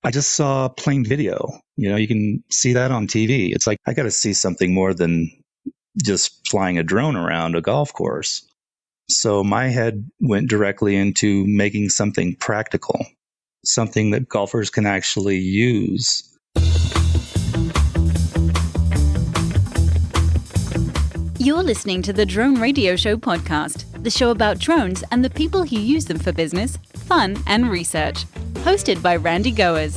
I just saw plain video. You can see that on TV. It's like, I got to see something more than just flying a drone around a golf course. So my head went directly into making something practical, something that golfers can actually use. You're listening to the Drone Radio Show podcast, the show about drones and the people who use them for business, fun, and research. Hosted by Randy Goers.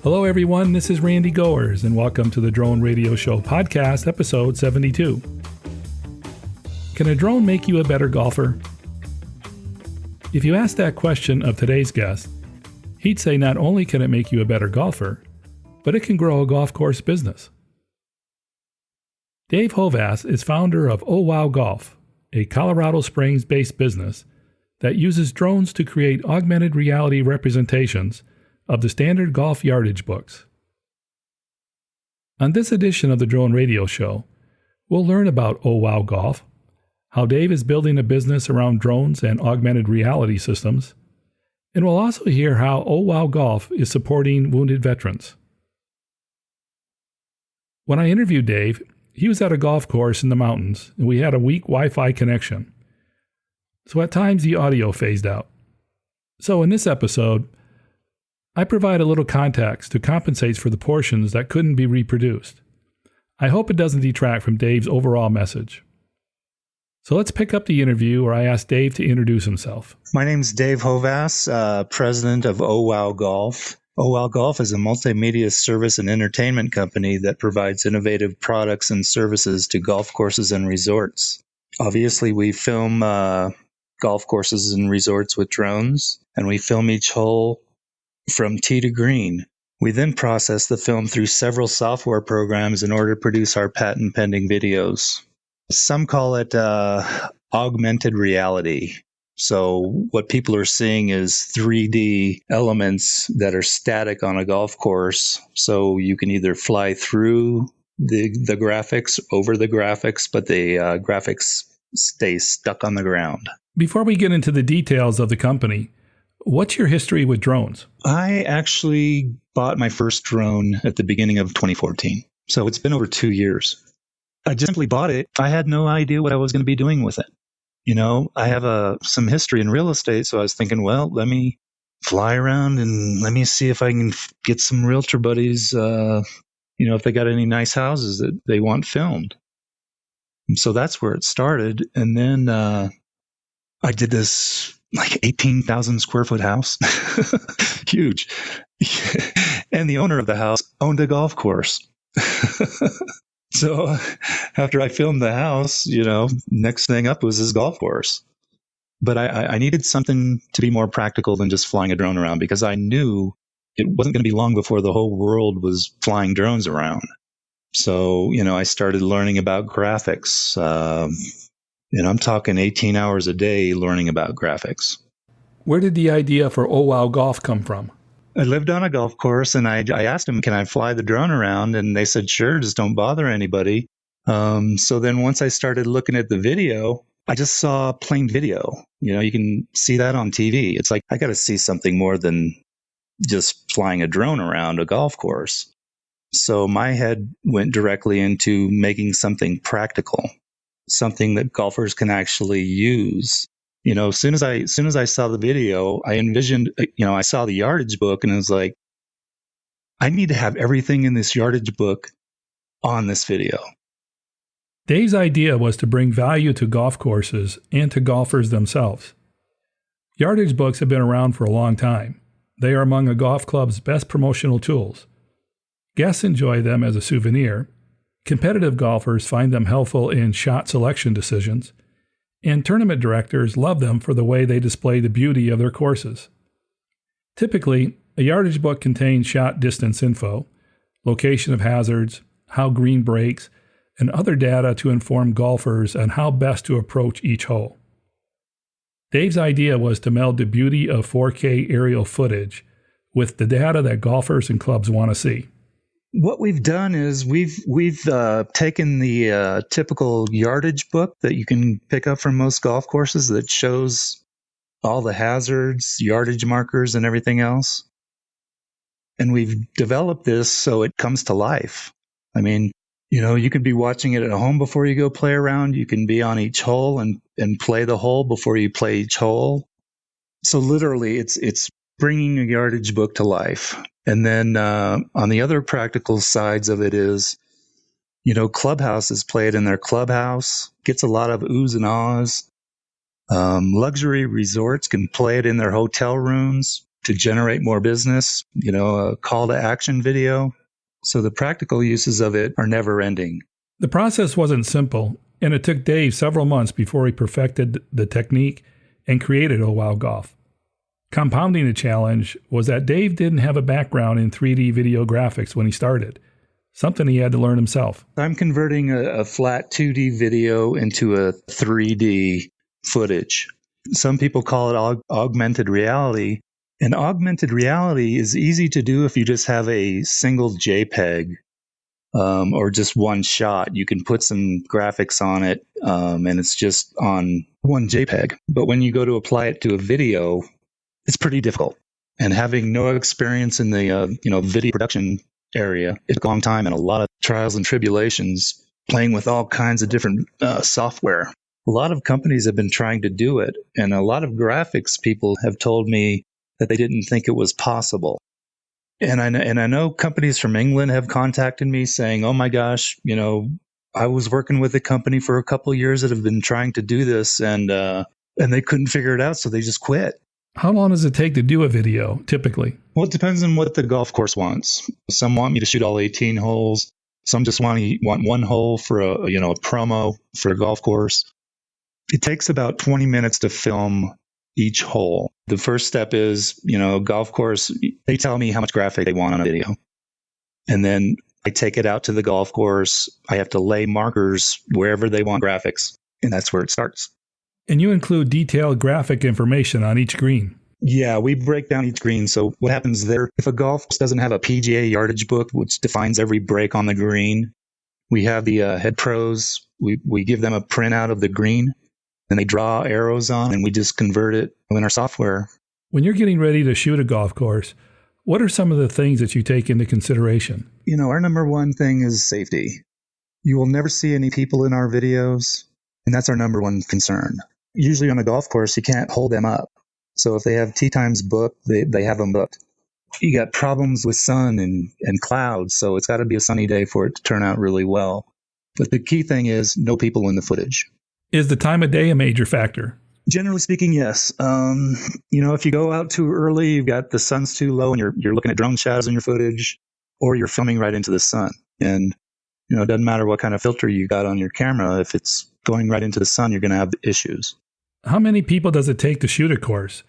Hello, everyone. This is Randy Goers, and welcome to the Drone Radio Show podcast, episode 72. Can a drone make you a better golfer? If you ask that question of today's guest, he'd say not only can it make you a better golfer, but it can grow a golf course business. Dave Hovasse is founder of OhWowGolf, a Colorado Springs-based business that uses drones to create augmented reality representations of the standard golf yardage books. On this edition of the Drone Radio Show, we'll learn about OhWowGolf, how Dave is building a business around drones and augmented reality systems, and we'll also hear how OhWowGolf is supporting wounded veterans. When I interviewed Dave, he was at a golf course in the mountains, and we had a weak Wi-Fi connection. So at times the audio phased out. So in this episode, I provide a little context to compensate for the portions that couldn't be reproduced. I hope it doesn't detract from Dave's overall message. So let's pick up the interview where I asked Dave to introduce himself. My name's Dave Hovasse, president of OhWowGolf. OhWowGolf is a multimedia service and entertainment company that provides innovative products and services to golf courses and resorts. Obviously, we film golf courses and resorts with drones, and we film each hole from tee to green. We then process the film through several software programs in order to produce our patent-pending videos. Some call it augmented reality. So what people are seeing is 3D elements that are static on a golf course. So you can either fly through the graphics, over the graphics, but the graphics stay stuck on the ground. Before we get into the details of the company, what's your history with drones? I actually bought my first drone at the beginning of 2014. So it's been over 2 years. I just simply bought it. I had no idea what I was going to be doing with it. I have some history in real estate, so I was thinking, well, let me fly around and let me see if I can get some realtor buddies, if they got any nice houses that they want filmed. And so that's where it started. And then I did this like 18,000 square foot house, huge. And the owner of the house owned a golf course. So after I filmed the house, next thing up was his golf course. But I needed something to be more practical than just flying a drone around, because I knew it wasn't going to be long before the whole world was flying drones around. So, I started learning about graphics. I'm talking 18 hours a day learning about graphics. Where did the idea for OhWowGolf come from? I lived on a golf course, and I asked them, can I fly the drone around? And they said, sure, just don't bother anybody. So then once I started looking at the video, I just saw plain video. You can see that on TV. It's like, I got to see something more than just flying a drone around a golf course. So my head went directly into making something practical, something that golfers can actually use. As soon as I saw the video, I envisioned, I saw the yardage book, and it was like, I need to have everything in this yardage book on this video. Dave's idea was to bring value to golf courses and to golfers themselves. Yardage books have been around for a long time. They are among a golf club's best promotional tools. Guests enjoy them as a souvenir. Competitive golfers find them helpful in shot selection decisions. And tournament directors love them for the way they display the beauty of their courses. Typically, a yardage book contains shot distance info, location of hazards, how green breaks, and other data to inform golfers on how best to approach each hole. Dave's idea was to meld the beauty of 4K aerial footage with the data that golfers and clubs want to see. What we've done is we've taken the typical yardage book that you can pick up from most golf courses that shows all the hazards, yardage markers, and everything else. And we've developed this so it comes to life. I mean, you can be watching it at home before you go play around. You can be on each hole and play the hole before you play each hole. So literally, it's bringing a yardage book to life. And then on the other practical sides of it is, clubhouses play it in their clubhouse, gets a lot of oohs and ahs. Luxury resorts can play it in their hotel rooms to generate more business, a call to action video. So the practical uses of it are never ending. The process wasn't simple, and it took Dave several months before he perfected the technique and created OhWowGolf. Compounding the challenge was that Dave didn't have a background in 3D video graphics when he started, something he had to learn himself. I'm converting a flat 2D video into a 3D footage. Some people call it augmented reality. And augmented reality is easy to do if you just have a single JPEG or just one shot. You can put some graphics on it and it's just on one JPEG. But when you go to apply it to a video, it's pretty difficult. And having no experience in the video production area, it took a long time and a lot of trials and tribulations playing with all kinds of different software. A lot of companies have been trying to do it, and a lot of graphics people have told me that they didn't think it was possible. And I know companies from England have contacted me saying, oh my gosh, I was working with a company for a couple of years that have been trying to do this and they couldn't figure it out, so they just quit. How long does it take to do a video, typically? Well, it depends on what the golf course wants. Some want me to shoot all 18 holes. Some just want one hole for a promo for a golf course. It takes about 20 minutes to film each hole. The first step is, golf course, they tell me how much graphic they want on a video. And then I take it out to the golf course. I have to lay markers wherever they want graphics. And that's where it starts. And you include detailed graphic information on each green. Yeah, we break down each green. So what happens there, if a golf course doesn't have a PGA yardage book, which defines every break on the green, we have the head pros. We give them a printout of the green. And they draw arrows on, and we just convert it in our software. When you're getting ready to shoot a golf course, what are some of the things that you take into consideration? Our number one thing is safety. You will never see any people in our videos, and that's our number one concern. Usually on a golf course, you can't hold them up. So if they have tee times booked, they have them booked. You got problems with sun and clouds, so it's got to be a sunny day for it to turn out really well. But the key thing is no people in the footage. Is the time of day a major factor? Generally speaking, yes. If you go out too early, you've got the sun's too low and you're looking at drone shadows in your footage, or you're filming right into the sun. And, it doesn't matter what kind of filter you got on your camera. If it's going right into the sun, you're going to have issues. How many people does it take to shoot a course?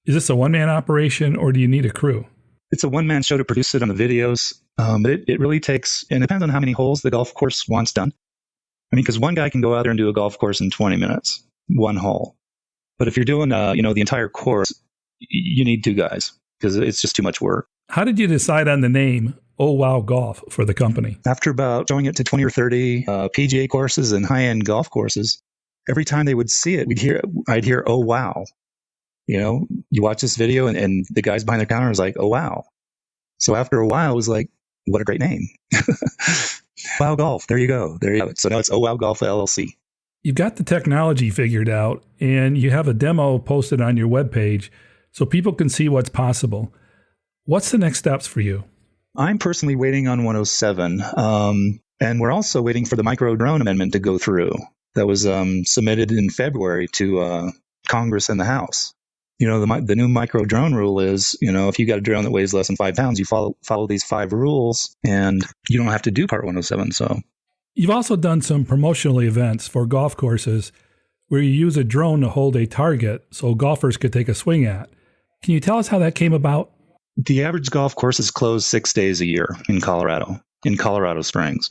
Is this a one-man operation or do you need a crew? It's a one-man show to produce it on the videos. But it really takes, and it depends on how many holes the golf course wants done. Because one guy can go out there and do a golf course in 20 minutes, one hole. But if you're doing, the entire course, you need two guys because it's just too much work. How did you decide on the name OhWowGolf for the company? After about showing it to 20 or 30 PGA courses and high-end golf courses, every time they would see it, I'd hear, oh, wow. You watch this video and the guys behind the counter was like, oh, wow. So after a while, it was like, what a great name. Wow Golf. There you go. There you have it. So now it's OhWowGolf LLC. You've got the technology figured out and you have a demo posted on your webpage so people can see what's possible. What's the next steps for you? I'm personally waiting on 107. And we're also waiting for the micro drone amendment to go through. That was submitted in February to Congress and the House. The new micro drone rule is, if you got a drone that weighs less than 5 pounds, you follow these 5 rules and you don't have to do Part 107. So you've also done some promotional events for golf courses where you use a drone to hold a target so golfers could take a swing at. Can you tell us how that came about? The average golf course is closed 6 days a year in Colorado Springs.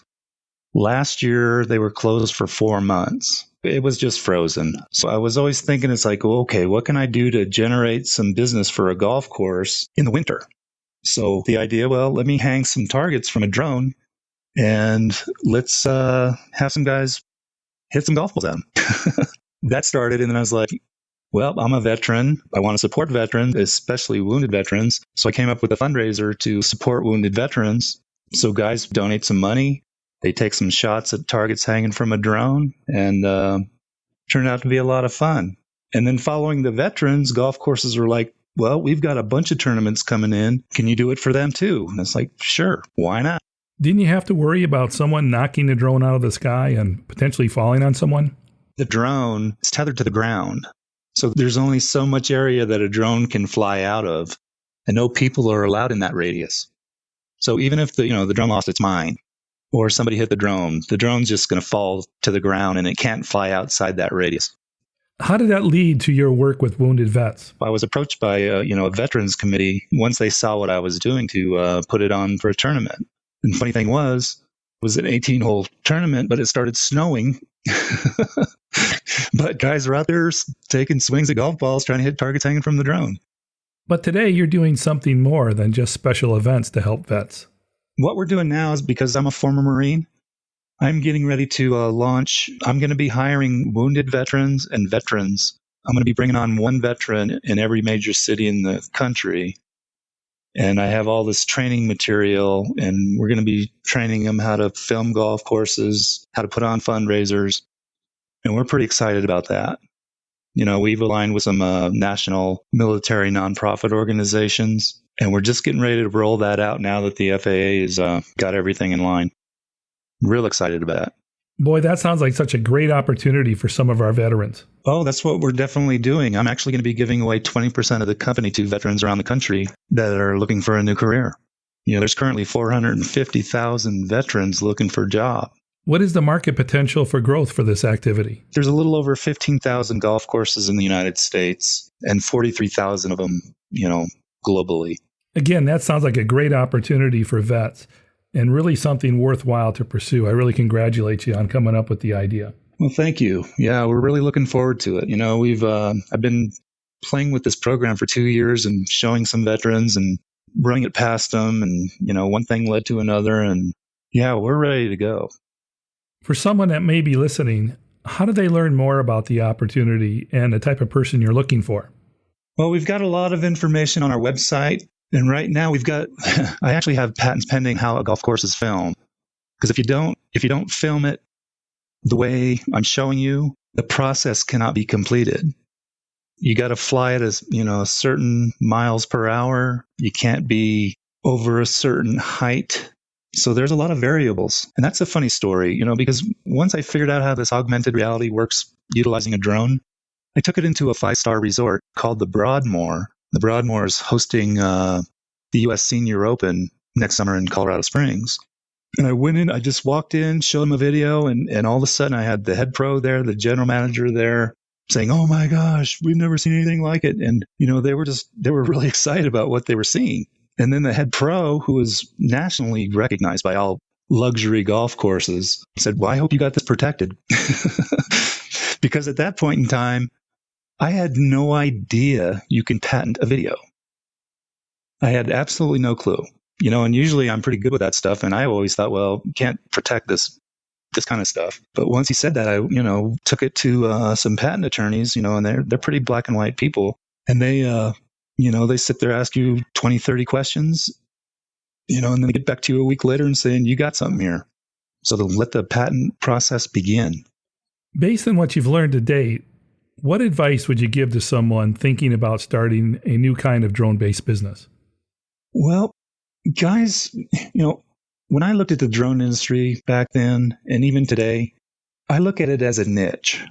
Last year, they were closed for 4 months. It was just frozen. So I was always thinking, it's like, well, okay, what can I do to generate some business for a golf course in the winter? So the idea, well, let me hang some targets from a drone and let's have some guys hit some golf balls at them. That started, and then I was like, Well, I'm a veteran. I want to support veterans, especially wounded veterans. So I came up with a fundraiser to support wounded veterans. So guys donate some money. They take some shots at targets hanging from a drone, and turned out to be a lot of fun. And then following the veterans, golf courses were like, well, we've got a bunch of tournaments coming in. Can you do it for them too? And it's like, sure, why not? Didn't you have to worry about someone knocking the drone out of the sky and potentially falling on someone? The drone is tethered to the ground. So there's only so much area that a drone can fly out of, and no people are allowed in that radius. So even if the drone lost its mind or somebody hit the drone's just going to fall to the ground and it can't fly outside that radius. How did that lead to your work with wounded vets? I was approached by a veterans committee once they saw what I was doing to put it on for a tournament. And the funny thing was an 18-hole tournament, but it started snowing. But guys were out there taking swings at golf balls, trying to hit targets hanging from the drone. But today you're doing something more than just special events to help vets. What we're doing now is, because I'm a former Marine, I'm getting ready to launch. I'm going to be hiring wounded veterans and veterans. I'm going to be bringing on one veteran in every major city in the country. And I have all this training material, and we're going to be training them how to film golf courses, how to put on fundraisers. And we're pretty excited about that. We've aligned with some national military nonprofit organizations, and we're just getting ready to roll that out now that the FAA has got everything in line. Real excited about it. Boy, that sounds like such a great opportunity for some of our veterans. Oh, that's what we're definitely doing. I'm actually going to be giving away 20% of the company to veterans around the country that are looking for a new career. There's currently 450,000 veterans looking for a job. What is the market potential for growth for this activity? There's a little over 15,000 golf courses in the United States and 43,000 of them, globally. Again, that sounds like a great opportunity for vets and really something worthwhile to pursue. I really congratulate you on coming up with the idea. Well, thank you. Yeah, we're really looking forward to it. I've been playing with this program for 2 years and showing some veterans and running it past them. And, one thing led to another. And yeah, we're ready to go. For someone that may be listening, how do they learn more about the opportunity and the type of person you're looking for? Well, we've got a lot of information on our website. And right now I actually have patents pending how a golf course is filmed. Because if you don't film it the way I'm showing you, the process cannot be completed. You got to fly it as, a certain miles per hour. You can't be over a certain height. So there's a lot of variables. And that's a funny story, because once I figured out how this augmented reality works utilizing a drone, I took it into a 5-star resort called the Broadmoor. The Broadmoor is hosting the U.S. Senior Open next summer in Colorado Springs. And I went in, I just walked in, showed them a video, and all of a sudden I had the head pro there, the general manager there, saying, "Oh my gosh, we've never seen anything like it." And, they were really excited about what they were seeing. And then the head pro, who was nationally recognized by all luxury golf courses, said, "Well, I hope you got this protected." Because at that point in time, I had no idea you can patent a video. I had absolutely no clue. And usually I'm pretty good with that stuff. And I always thought, well, you can't protect this kind of stuff. But once he said that, I, took it to some patent attorneys, and they're pretty black and white people. And they, they sit there, ask you 20, 30 questions, and then they get back to you a week later and saying, "You got something here." So to let the patent process begin. Based on what you've learned to date, what advice would you give to someone thinking about starting a new kind of drone-based business? Well, guys, when I looked at the drone industry back then and even today, I look at it as a niche.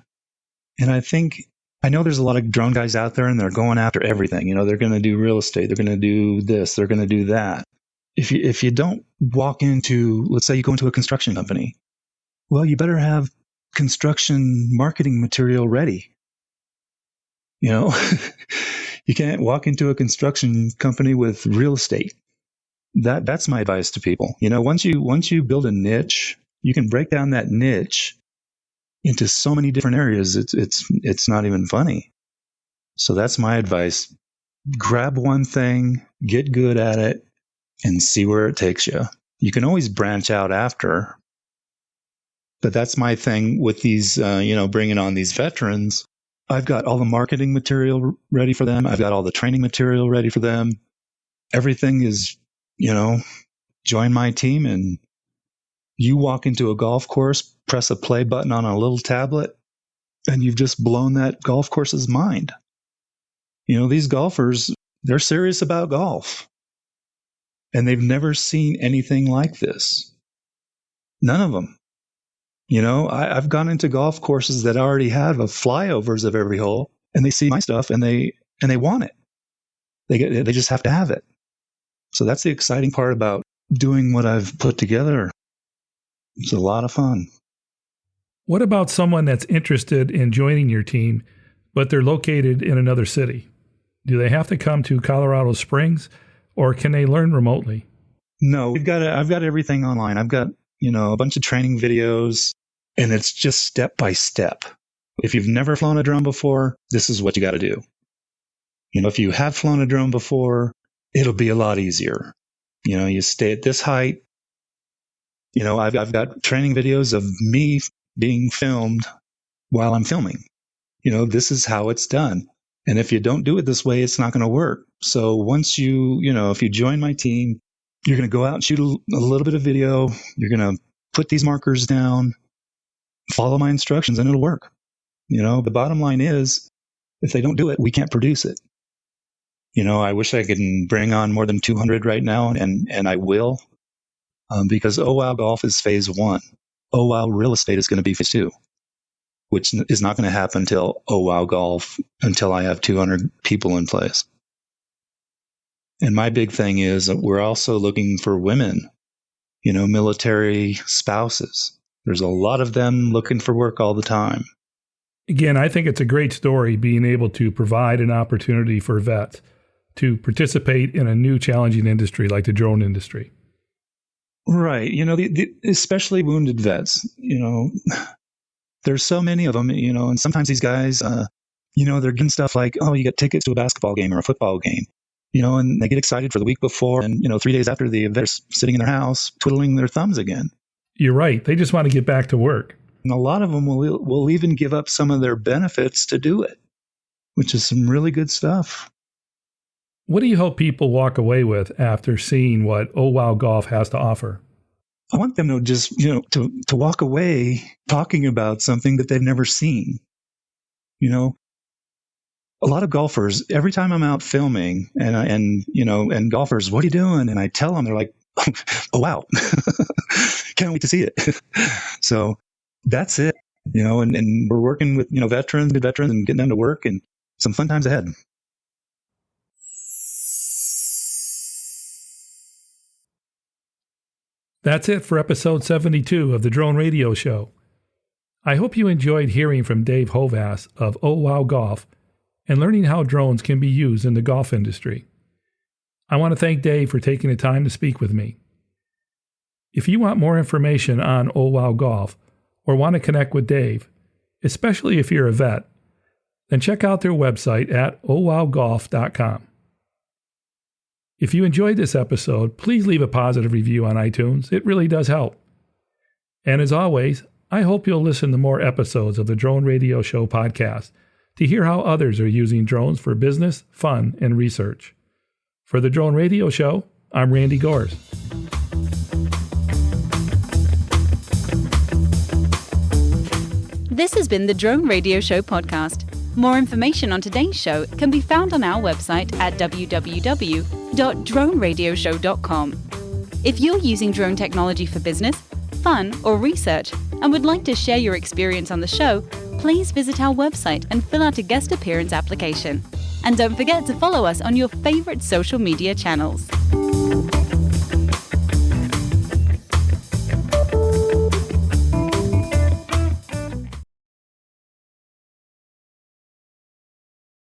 And I know there's a lot of drone guys out there and they're going after everything. They're going to do real estate. They're going to do this. They're going to do that. If you don't walk into, let's say you go into a construction company, well, you better have construction marketing material ready. You can't walk into a construction company with real estate. That's my advice to people. Once you build a niche, you can break down that niche into so many different areas. It's not even funny. So that's my advice. Grab one thing, get good at it, and see where it takes you. You can always branch out after. But that's my thing with these, bringing on these veterans. I've got all the marketing material ready for them. I've got all the training material ready for them. Everything is, join my team and you walk into a golf course, press a play button on a little tablet, and you've just blown that golf course's mind. These golfers, they're serious about golf. And they've never seen anything like this. None of them. I've gone into golf courses that already have flyovers of every hole, and they see my stuff and they want it. They just have to have it. So that's the exciting part about doing what I've put together. It's a lot of fun. What about someone that's interested in joining your team, but they're located in another city? Do they have to come to Colorado Springs, or can they learn remotely? No, I've got everything online. I've got, a bunch of training videos, and it's just step by step. If you've never flown a drone before, this is what you got to do. If you have flown a drone before, it'll be a lot easier. You stay at this height. I've got training videos of me being filmed while I'm filming. This is how it's done. And if you don't do it this way, it's not going to work. So once if you join my team, you're going to go out and shoot a little bit of video. You're going to put these markers down, follow my instructions, and it'll work. The bottom line is, if they don't do it, we can't produce it. I wish I could bring on more than 200 right now, and I will, because OhWowGolf is phase 1. OhWow Real Estate is going to be phase 2, which is not going to happen until OhWowGolf, until I have 200 people in place. And my big thing is that we're also looking for women, military spouses. There's a lot of them looking for work all the time. Again, I think it's a great story being able to provide an opportunity for vets to participate in a new challenging industry like the drone industry. Right. Especially wounded vets, there's so many of them, and sometimes these guys, they're getting stuff like, oh, you get tickets to a basketball game or a football game, and they get excited for the week before, and, 3 days after the event, they're sitting in their house twiddling their thumbs again. You're right. They just want to get back to work. And a lot of them will even give up some of their benefits to do it, which is some really good stuff. What do you hope people walk away with after seeing what OhWowGolf has to offer? I want them to just, to walk away talking about something that they've never seen. A lot of golfers, every time I'm out filming and golfers, what are you doing? And I tell them, they're like, oh, wow, can't wait to see it. So that's it, and we're working with, veterans and getting them to work, and some fun times ahead. That's it for episode 72 of the Drone Radio Show. I hope you enjoyed hearing from Dave Hovasse of OhWowGolf and learning how drones can be used in the golf industry. I want to thank Dave for taking the time to speak with me. If you want more information on OhWowGolf or want to connect with Dave, especially if you're a vet, then check out their website at ohwowgolf.com. If you enjoyed this episode, please leave a positive review on iTunes. It really does help. And as always, I hope you'll listen to more episodes of the Drone Radio Show podcast to hear how others are using drones for business, fun, and research. For the Drone Radio Show, I'm Randy Gores. This has been the Drone Radio Show podcast. More information on today's show can be found on our website at www.droneradioshow.com. If you're using drone technology for business, fun, or research and would like to share your experience on the show, please visit our website and fill out a guest appearance application. And don't forget to follow us on your favorite social media channels.